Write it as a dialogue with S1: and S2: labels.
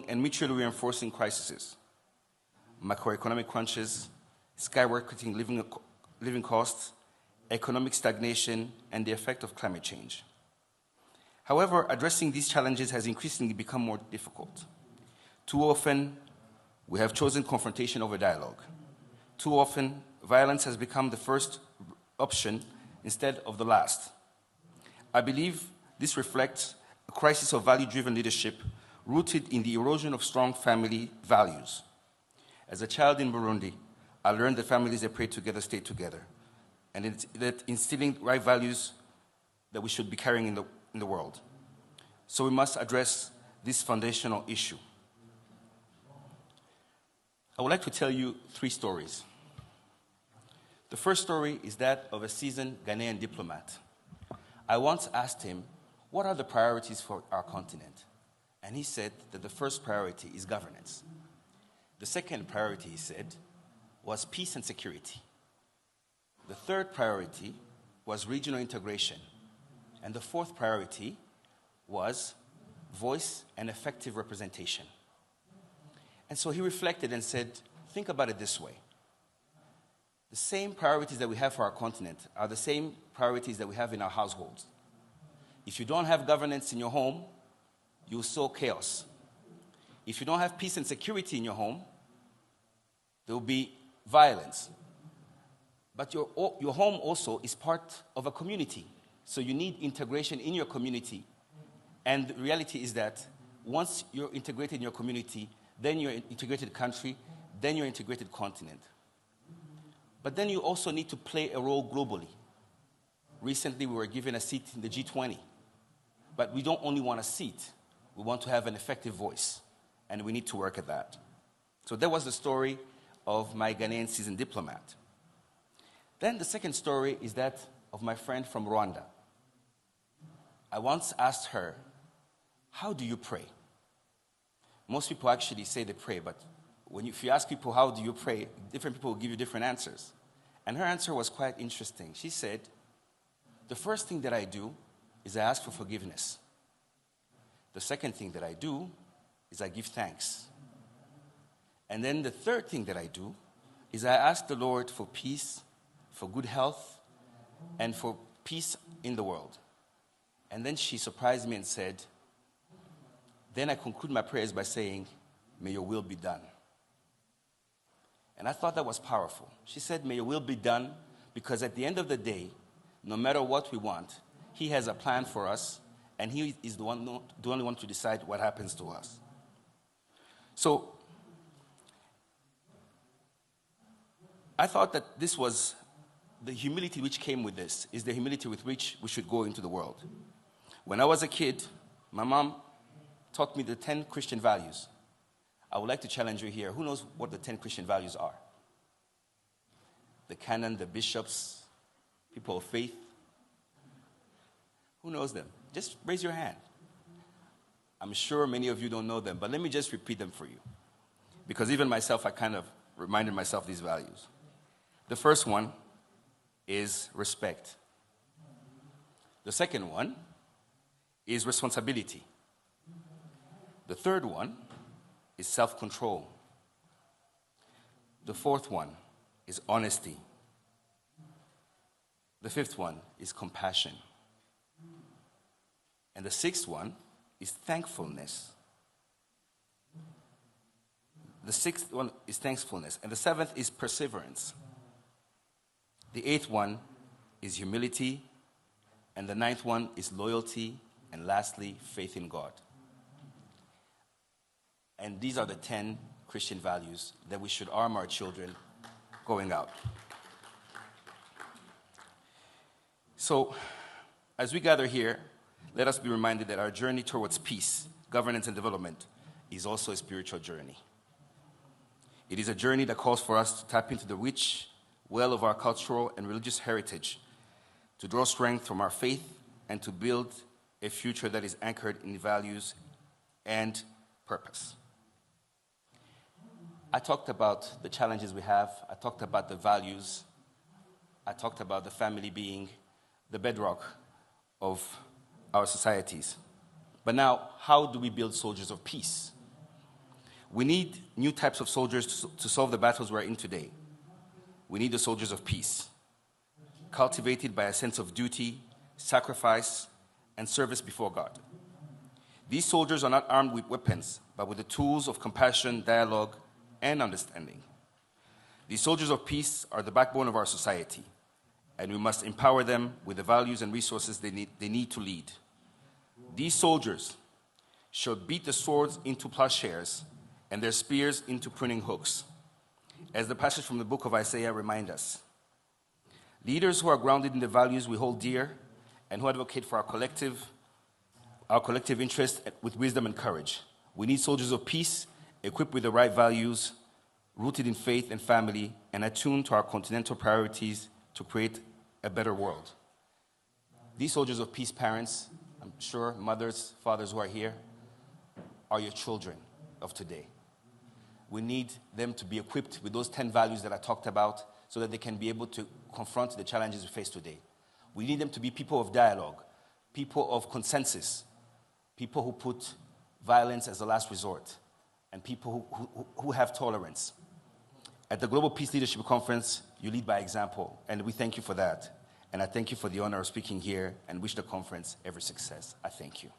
S1: and mutually reinforcing crises, macroeconomic crunches, skyrocketing living costs, economic stagnation, and the effect of climate change. However, addressing these challenges has increasingly become more difficult. Too often, we have chosen confrontation over dialogue. Too often, violence has become the first option instead of the last. I believe this reflects a crisis of value-driven leadership rooted in the erosion of strong family values. As a child in Burundi, I learned that families that pray together stay together, and that instilling right values that we should be carrying in the world. So we must address this foundational issue. I would like to tell you 3 stories. The first story is that of a seasoned Ghanaian diplomat. I once asked him, what are the priorities for our continent? And he said that the first priority is governance. The second priority, he said, was peace and security. The third priority was regional integration. And the fourth priority was voice and effective representation. And so he reflected and said, think about it this way. The same priorities that we have for our continent are the same priorities that we have in our households. If you don't have governance in your home, you'll sow chaos. If you don't have peace and security in your home, there will be violence. But your home also is part of a community. So you need integration in your community. And the reality is that once you're integrated in your community, then you're an integrated country, then you're an integrated continent. But then you also need to play a role globally. Recently, we were given a seat in the G20. But we don't only want a seat. We want to have an effective voice. And we need to work at that. So that was the story of my Ghanaian seasoned diplomat. Then the second story is that of my friend from Rwanda. I once asked her, how do you pray? Most people actually say they pray, but if you ask people how do you pray, different people will give you different answers. And her answer was quite interesting. She said, the first thing that I do is I ask for forgiveness. The second thing that I do is I give thanks. And then the third thing that I do is I ask the Lord for peace, for good health, and for peace in the world. And then she surprised me and said, then I conclude my prayers by saying, may your will be done. And I thought that was powerful. She said, may your will be done, because at the end of the day, no matter what we want, He has a plan for us, and He is the only one to decide what happens to us. So, I thought that this was the humility which came with this, is the humility with which we should go into the world. When I was a kid, my mom taught me the 10 Christian values. I would like to challenge you here. Who knows what the 10 Christian values are? The canon, the bishops, people of faith. Who knows them? Just raise your hand. I'm sure many of you don't know them, but let me just repeat them for you. Because even myself, I kind of reminded myself these values. The first one is respect. The second one is responsibility. The third one is self-control. The fourth one is honesty. The fifth one is compassion. And the sixth one is thankfulness. The sixth one is thankfulness. And the seventh is perseverance. The eighth one is humility. And the ninth one is loyalty. And lastly, faith in God. And these are the 10 Christian values that we should arm our children going out. So, as we gather here, let us be reminded that our journey towards peace, governance, and development is also a spiritual journey. It is a journey that calls for us to tap into the rich well of our cultural and religious heritage, to draw strength from our faith, and to build a future that is anchored in values and purpose. I talked about the challenges we have. I talked about the values. I talked about the family being the bedrock of our societies. But now, how do we build soldiers of peace? We need new types of soldiers to solve the battles we're in today. We need the soldiers of peace, cultivated by a sense of duty, sacrifice, and service before God. These soldiers are not armed with weapons, but with the tools of compassion, dialogue, and understanding. These soldiers of peace are the backbone of our society, and we must empower them with the values and resources they need to lead. These soldiers shall beat the swords into plowshares and their spears into pruning hooks, as the passage from the book of Isaiah reminds us. Leaders who are grounded in the values we hold dear and who advocate for our collective interest with wisdom and courage. We need soldiers of peace, equipped with the right values, rooted in faith and family, and attuned to our continental priorities to create a better world. These soldiers of peace, parents, I'm sure mothers, fathers who are here, are your children of today. We need them to be equipped with those 10 values that I talked about so that they can be able to confront the challenges we face today. We need them to be people of dialogue, people of consensus, people who put violence as a last resort, and people who have tolerance. At the Global Peace Leadership Conference, you lead by example, and we thank you for that. And I thank you for the honor of speaking here and wish the conference every success. I thank you.